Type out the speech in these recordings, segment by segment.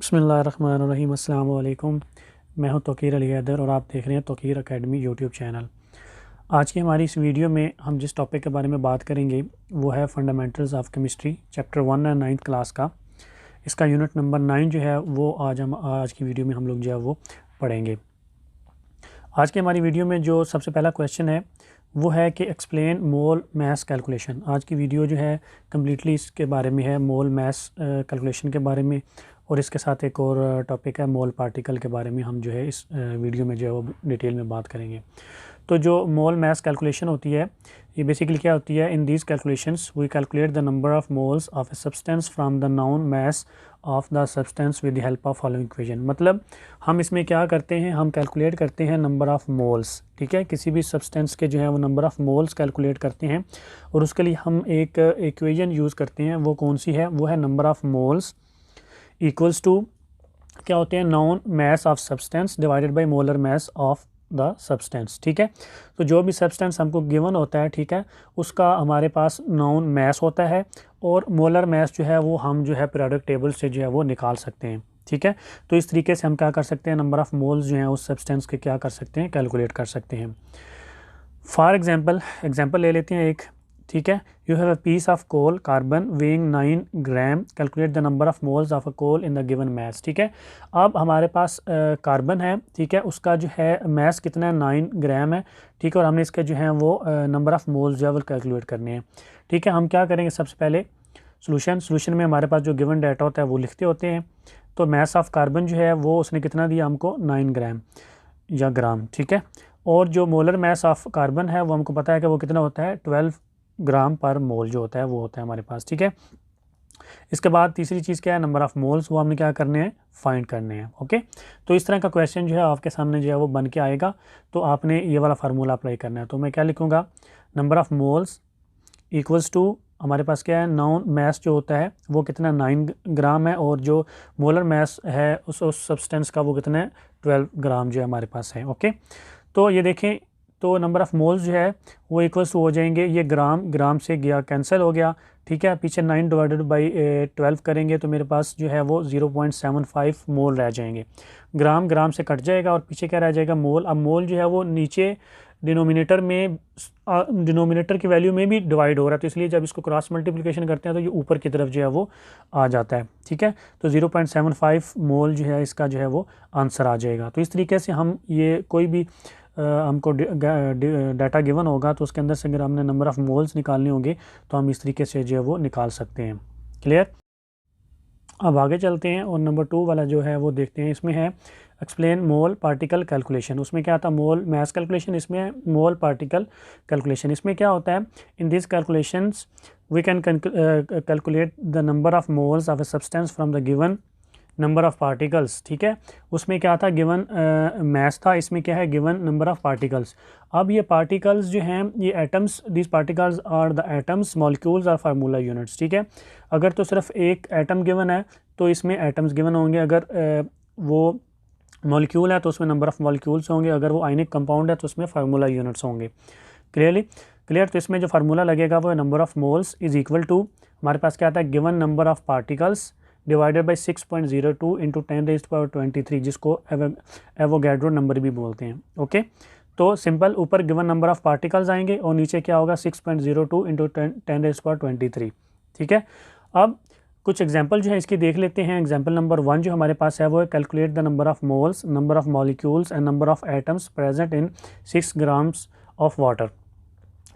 बिस्मिल्लाहिर्रहमानिर्रहीम। अस्सलाम वालेकुम। मैं हूं तौकीर अली हैदर और आप देख रहे हैं तौकीर एकेडमी यूट्यूब चैनल। आज की हमारी इस वीडियो में हम जिस टॉपिक के बारे में बात करेंगे वो है फंडामेंटल्स ऑफ केमिस्ट्री, चैप्टर 1 है 9th क्लास का। इसका यूनिट नंबर 9 जो है वो आज की वीडियो में हम लोग जो है वो पढ़ेंगे। आज की हमारी वीडियो में जो सबसे पहला क्वेश्चन है वो है कि एक्सप्लेन मोल मैस कैलकुलेशन। आज की वीडियो जो है कम्प्लीटली इसके बारे में है, मोल मैस कैलकुलेशन के बारे में, और इसके साथ एक और टॉपिक है मोल पार्टिकल के बारे में। हम जो है इस वीडियो में जो है वो डिटेल में बात करेंगे। तो जो मोल मैस कैलकुलेशन होती है ये बेसिकली क्या होती है, in these calculations we calculate the number of moles of a substance from the known mass of the substance with the help of following equation. मतलब हम इसमें क्या करते हैं, हम कैलकुलेट करते हैं नंबर ऑफ मोल्स। ठीक है, किसी भी सब्सटेंस के जो है वो नंबर ऑफ मोल्स कैलकुलेट करते हैं और उसके लिए हम एक इक्वेशन यूज़ करते हैं। वो कौन सी है, वो है number of moles equals to क्या होते हैं, known mass of substance divided by molar mass of the substance. ठीक है, तो जो भी सब्सटेंस हमको गिवन होता है, ठीक है, उसका हमारे पास नाउन मैस होता है और मोलर मैस जो है वो हम जो है पीरियोडिक टेबल से जो है वो निकाल सकते हैं। ठीक है, तो इस तरीके से हम क्या कर सकते हैं, नंबर ऑफ़ मोल्स जो हैं उस सब्सटेंस के क्या कर सकते हैं, कैलकुलेट कर सकते हैं। फॉर एग्जाम्पल ले लेते हैं एक। ठीक है, you have a piece of coal carbon weighing 9 gram, calculate the number of moles of a coal in the given mass. ठीक है, अब हमारे पास कार्बन है, ठीक है, उसका जो है मैस कितना है, 9 ग्राम है। ठीक है, और हमने इसके जो है वो नंबर ऑफ मोल्स जो है वो कैलकुलेट करने हैं। ठीक है, हम क्या करेंगे, सबसे पहले सोल्यूशन में हमारे पास जो गिवन डाटा होता है वो लिखते होते हैं। तो मैस ऑफ कार्बन जो है वो उसने कितना दिया हमको, 9 ग्राम या ग्राम। ठीक है, और जो मोलर मैस ऑफ कार्बन है वो हमको पता है कि वो कितना होता है, 12 ग्राम पर मोल जो होता है वो होता है हमारे पास। ठीक है, इसके बाद तीसरी चीज़ क्या है, नंबर ऑफ़ मोल्स, वो हमने क्या करने हैं, फाइंड करने हैं। ओके, तो इस तरह का क्वेश्चन जो है आपके सामने जो है वो बन के आएगा, तो आपने ये वाला फार्मूला अप्लाई करना है। तो मैं क्या लिखूँगा, number of moles equals to हमारे पास क्या है, नाउन मैस जो होता है वो कितना 9 ग्राम है, और जो मोलर मैस है उस सब्सटेंस का वो कितना है, 12 ग्राम जो है हमारे पास है। ओके, तो ये देखें, तो नंबर ऑफ़ मोल्स जो है वो इक्वल्स टू हो जाएंगे, ये ग्राम ग्राम से गया कैंसिल हो गया। ठीक है, पीछे 9 डिवाइडेड बाई 12 करेंगे तो मेरे पास जो है वो 0.75 मोल रह जाएंगे। ग्राम ग्राम से कट जाएगा और पीछे क्या रह जाएगा, मोल। अब मोल जो है वो नीचे डिनोमिनेटर की वैल्यू में भी डिवाइड हो रहा है, तो इसलिए जब इसको क्रॉस मल्टीप्लिकेशन करते हैं तो ये ऊपर की तरफ जो है वो आ जाता है। ठीक है, तो 0.75 मोल जो है इसका जो है वो आंसर आ जाएगा। तो इस तरीके से हम ये कोई भी हमको डाटा गिवन होगा तो उसके अंदर से अगर हमने नंबर ऑफ़ मोल्स निकालने होंगे तो हम इस तरीके से जो है वो निकाल सकते हैं। क्लियर, अब आगे चलते हैं और नंबर 2 वाला जो है वो देखते हैं। इसमें है एक्सप्लेन मोल पार्टिकल कैलकुलेशन। उसमें क्या था, मोल मैस कैलकुलेशन, इसमें है मोल पार्टिकल कैलकुलेशन। इसमें क्या होता है, in this calculations we can calculate the number of moles of a substance from the given number of particles. ठीक है, उसमें क्या था, गिवन मैस था, इसमें क्या है, गिवन नंबर ऑफ़ पार्टिकल्स। अब ये पार्टिकल्स जो हैं ये atoms, this particles are the atoms, molecules और फार्मूला यूनिट्स। ठीक है, अगर तो सिर्फ एक एटम गिवन है तो इसमें एटम्स गिवन होंगे, अगर वो मॉलिक्यूल है तो उसमें नंबर ऑफ़ मॉलिक्यूल्स होंगे, अगर वो आयनिक कंपाउंड है तो उसमें फार्मूला यूनिट्स होंगे। क्लियर, तो इसमें जो फार्मूला लगेगा वो number of moles is equal to, हमारे पास क्या आता है, given number of particles divided by 6.02 into 10⁻23, जिसको एवोगैड्रो नंबर भी बोलते हैं। ओके, तो सिंपल, ऊपर गिवन नंबर ऑफ़ पार्टिकल्स आएंगे और नीचे क्या होगा, 6.02 इंटू 10⁻23। ठीक है, अब कुछ एग्जांपल जो है इसकी देख लेते हैं। एग्जांपल नंबर 1 जो हमारे पास है वो है calculate the number of moles, number of molecules and number of atoms present in 6 grams of water.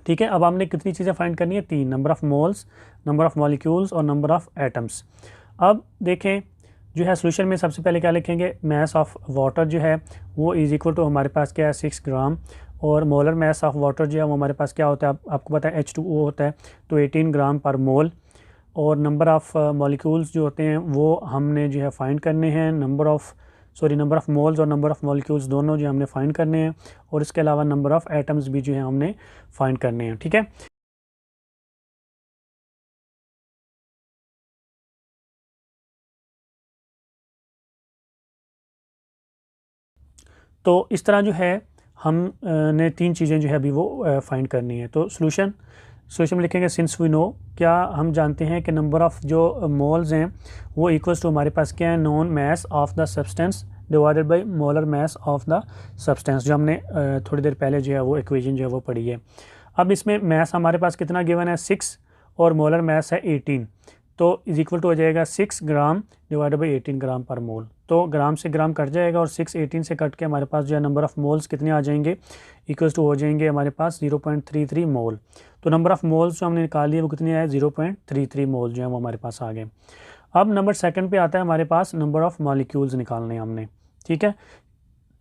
ठीक है, अब हमने कितनी चीज़ें फाइंड करनी है, 3, number of moles, number of molecules और नंबर ऑफ़ एटम्स। अब देखें जो है सोल्यूशन में सबसे पहले क्या लिखेंगे, मैस ऑफ वाटर जो है वो इज़ इक्वल टू हमारे पास क्या है, 6 ग्राम, और मोलर मैस ऑफ वाटर जो है वो हमारे पास क्या होता है, आपको पता है H2O होता है, तो 18 ग्राम पर मोल। और नंबर ऑफ़ मॉलिक्यूल्स जो होते हैं वो हमने जो है फाइंड करने हैं, नंबर ऑफ़ मोल्स और नंबर ऑफ़ मॉलिक्यूल्स दोनों जो हमने फाइंड करने हैं, और इसके अलावा नंबर ऑफ़ एटम्स भी जो है हमने फाइंड करने हैं। ठीक है, तो इस तरह जो है हम ने 3 चीज़ें जो है अभी वो फाइंड करनी है। तो सोल्यूशन में लिखेंगे सिंस वी नो, क्या हम जानते हैं कि नंबर ऑफ़ जो मोल्स हैं वो इक्वल्स टू हमारे पास क्या है, non mass of the substance divided by molar mass of the substance, जो हमने थोड़ी देर पहले जो है वो इक्वेशन जो है वो पढ़ी है। अब इसमें मास हमारे पास कितना गिवन है 6 और मोलर मास है 18, तो इज इक्वल टू हो जाएगा 6 ग्राम डिवाइडेड बाई 18 ग्राम पर मोल। तो ग्राम से ग्राम कट जाएगा और 6 18 से कट के हमारे पास जो है नंबर ऑफ़ मोल्स कितने आ जाएंगे, इक्वल्स टू हो जाएंगे हमारे पास 0.33 मोल। तो नंबर ऑफ़ मोल्स जो हमने निकाल लिए वो कितने आए, 0.33 मोल जो है वो हमारे पास आ गए। अब नंबर सेकंड पे आता है हमारे पास नंबर ऑफ़ मॉलिक्यूल्स निकालने हमने, ठीक है।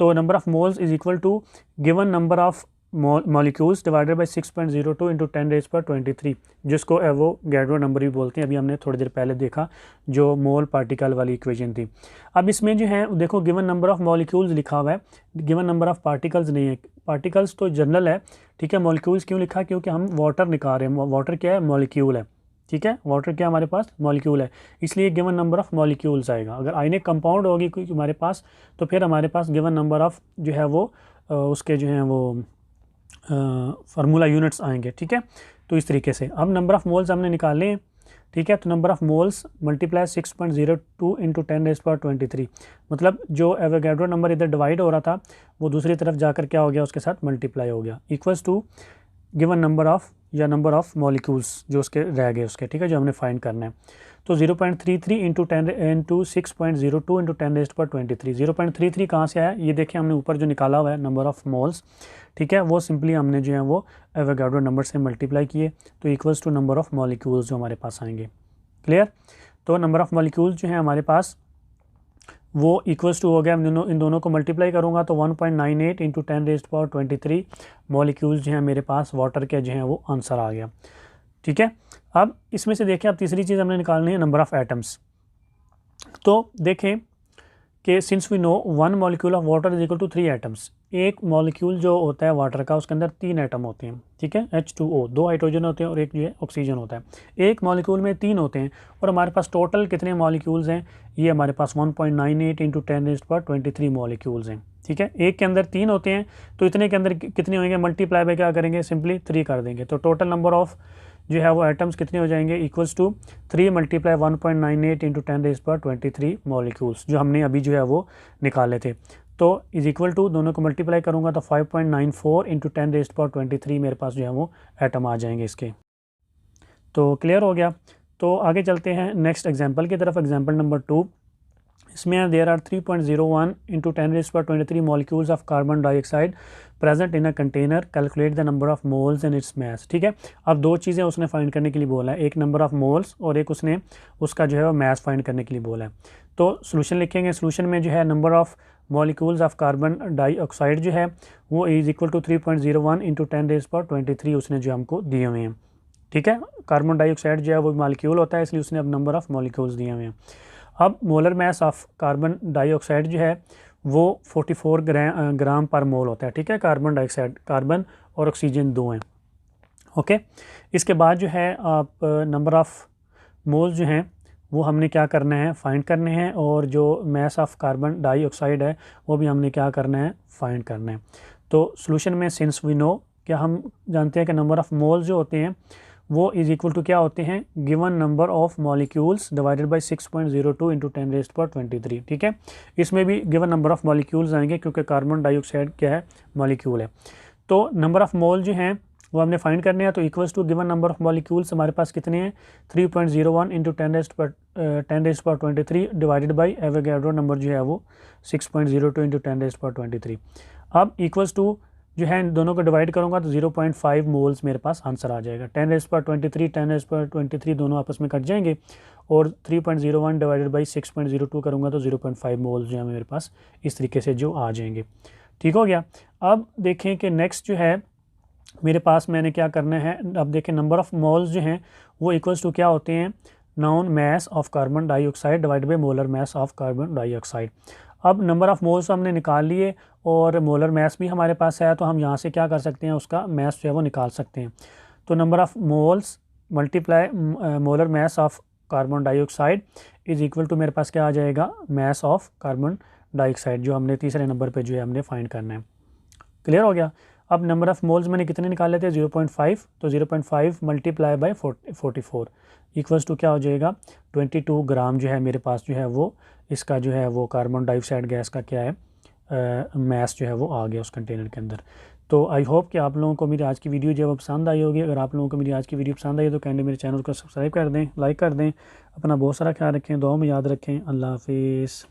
तो number of moles is equal to given number of molecules divided by 6.02 into 10⁻23, जिसको एवोगैड्रो नंबर भी बोलते हैं। अभी हमने थोड़ी देर पहले देखा जो मोल पार्टिकल वाली इक्वेशन थी। अब इसमें जो है देखो गिवन नंबर ऑफ़ मॉलिक्यूल्स लिखा हुआ है, गिवन नंबर ऑफ़ पार्टिकल्स नहीं है। पार्टिकल्स तो जनरल है, ठीक है। मॉलिक्यूल्स क्यों लिखा, क्योंकि हम वाटर निकाल रहे हैं, वाटर क्या है, मॉलिक्यूल है, ठीक है। वाटर क्या हमारे पास, मॉलिक्यूल है, इसलिए गिवन नंबर ऑफ़ मॉलिक्यूल्स आएगा। अगर आयनिक कंपाउंड होगी कोई हमारे पास, तो फिर हमारे पास गिवन नंबर ऑफ़ जो है वो उसके जो हैं वो फार्मूला यूनिट्स आएंगे, ठीक है। तो इस तरीके से अब नंबर ऑफ़ मोल्स हमने निकाले हैं, ठीक है। तो number of moles multiply 6.02 into 10⁻23, मतलब जो एवोगैड्रो नंबर इधर डिवाइड हो रहा था वो दूसरी तरफ जाकर क्या हो गया, उसके साथ मल्टीप्लाई हो गया, equals to given number of या नंबर ऑफ़ मॉलिक्यूल्स जो उसके रह गए उसके, ठीक है, जो हमने फाइंड करना है। तो 0.33 इंटू 6.02 इंटू 10⁻23, 0.33 कहाँ से आया, ये देखें हमने ऊपर जो निकाला हुआ है नंबर ऑफ़ मोल्स, ठीक है, वो सिंपली हमने जो है वो एवोगैड्रो नंबर से मल्टीप्लाई किए, तो equals to number of molecules जो हमारे पास आएंगे। क्लियर। तो नंबर ऑफ़ मॉलिक्यूल्स जो है हमारे पास वो इक्वल्स टू हो गया, इन दोनों को मल्टीप्लाई करूँगा तो 1.98 इंटू 10⁻23 मॉलिक्यूल्स जो हैं मेरे पास वाटर के जो हैं वो आंसर आ गया, ठीक है। अब इसमें से देखें, अब तीसरी चीज़ हमने निकालनी है नंबर ऑफ़ एटम्स। तो देखें कि since we know 1 molecule of water is equal to 3 atoms, एक मॉलिक्यूल जो होता है वाटर का उसके अंदर 3 एटम होते हैं, ठीक है, H2O, 2 हाइड्रोजन होते हैं और एक जो है ऑक्सीजन होता है। एक मॉलिक्यूल में 3 होते हैं और हमारे पास टोटल कितने मॉलिक्यूल्स हैं, ये हमारे पास 1.98 इंटू 10⁻23 मॉलिक्यूल्स हैं, ठीक है। एक के अंदर 3 होते हैं तो इतने के अंदर कितने होंगे, मल्टीप्लाई बाय क्या करेंगे, सिंपली 3 कर देंगे, तो टोटल नंबर ऑफ़ जो है वो एटम्स कितने हो जाएंगे, equals to 3 multiply 1.98 into 10⁻23 molecules जो हमने अभी जो है वो निकाले थे। तो इज इक्वल टू दोनों को मल्टीप्लाई करूँगा तो 5.94 इंटू 10⁻23 मेरे पास जो है वो एटम आ जाएंगे इसके। तो क्लियर हो गया। तो आगे चलते हैं नेक्स्ट एग्जांपल की तरफ, एग्जांपल नंबर 2। इसमें there are 3.01 into 10⁻23 molecules of carbon dioxide present in a container, calculate the number of moles and its mass, ठीक है। अब दो चीज़ें उसने फाइंड करने के लिए बोला है, एक नंबर ऑफ मोल्स और एक उसने उसका जो है वो मास फाइंड करने के लिए बोला है। तो सोल्यूशन लिखेंगे, सोल्यूशन में जो है number of molecules of carbon dioxide जो है वो इज इक्वल टू 3.01 इंटू 10⁻23 उसने जो हमको दिए हुए हैं, ठीक है। कार्बन डाइऑक्साइड जो है वो मॉलिक्यूल होता है, इसलिए उसने अब नंबर ऑफ़ मॉलिक्यूल्स दिए हुए हैं। अब molar mass of carbon dioxide जो है वो 44 ग्राम पर मोल होता है, ठीक है। कार्बन डाइऑक्साइड, कार्बन और ऑक्सीजन दो हैं, ओके। इसके बाद जो है आप नंबर ऑफ़ मोल्स जो हैं वो हमने क्या करना है, फाइंड करने हैं, और जो मास ऑफ कार्बन डाइऑक्साइड है वो भी हमने क्या करना है, फाइंड करना है। तो सॉल्यूशन में सिंस वी नो, क्या हम जानते हैं कि नंबर ऑफ़ मोल्स जो होते हैं वो इज इक्वल टू क्या होते हैं, given number of molecules divided by 6.02 into 10⁻23, ठीक है। इसमें भी गिवन नंबर ऑफ़ मॉलिक्यूल्स आएंगे क्योंकि कार्बन डाइऑक्साइड क्या है, मॉलिक्यूल है। तो नंबर ऑफ़ मोल जो हैं वो हमने फाइंड करने हैं, तो equals to given number of molecules हमारे पास कितने हैं, 3.01 into 10⁻23 divided by Avogadro number जो है वो 6.02 इंटू 10⁻23। अब इक्वल्स टू जो है इन दोनों को डिवाइड करूँगा तो 0.5 मोल्स मेरे पास आंसर आ जाएगा। 10⁻23 दोनों आपस में कट जाएंगे और 3.01 डिवाइडेड बाई 6.02 करूँगा तो 0.5 मोल्स जो है मेरे पास इस तरीके से जो आ जाएंगे, ठीक हो गया। अब देखें कि नेक्स्ट जो है मेरे पास मैंने क्या करना है, अब देखें नंबर ऑफ़ मोल्स जो हैं वो इक्वल्स टू क्या होते हैं, noun mass of carbon dioxide divided by molar mass of carbon dioxide. अब नंबर ऑफ़ मोल्स हमने निकाल लिए और मोलर मास भी हमारे पास है, तो हम यहाँ से क्या कर सकते हैं, उसका मास जो है वो निकाल सकते हैं। तो number of moles multiply molar mass of carbon dioxide is equal to मेरे पास क्या आ जाएगा, मास ऑफ कार्बन डाइऑक्साइड, जो हमने तीसरे नंबर पे जो है हमने फाइंड करना है। क्लियर हो गया। अब नंबर ऑफ़ मोल्स मैंने कितने निकाले थे 0.5, तो 0.5 मल्टीप्लाई बाई 44 इक्वल्स टू क्या हो जाएगा 22 ग्राम जो है मेरे पास जो है वो इसका जो है वो कार्बन डाइऑक्साइड गैस का क्या है मैस जो है वो आ गया उस कंटेनर के अंदर। तो आई होप कि आप लोगों को मेरी आज की वीडियो जो है वो पसंद आई होगी। अगर आप लोगों को मेरी आज की वीडियो पसंद आई तो काइंडली मेरे चैनल को सब्सक्राइब कर दें, लाइक कर दें। अपना बहुत सारा ख्याल रखें, दुआ में याद रखें। अल्लाह हाफिज़।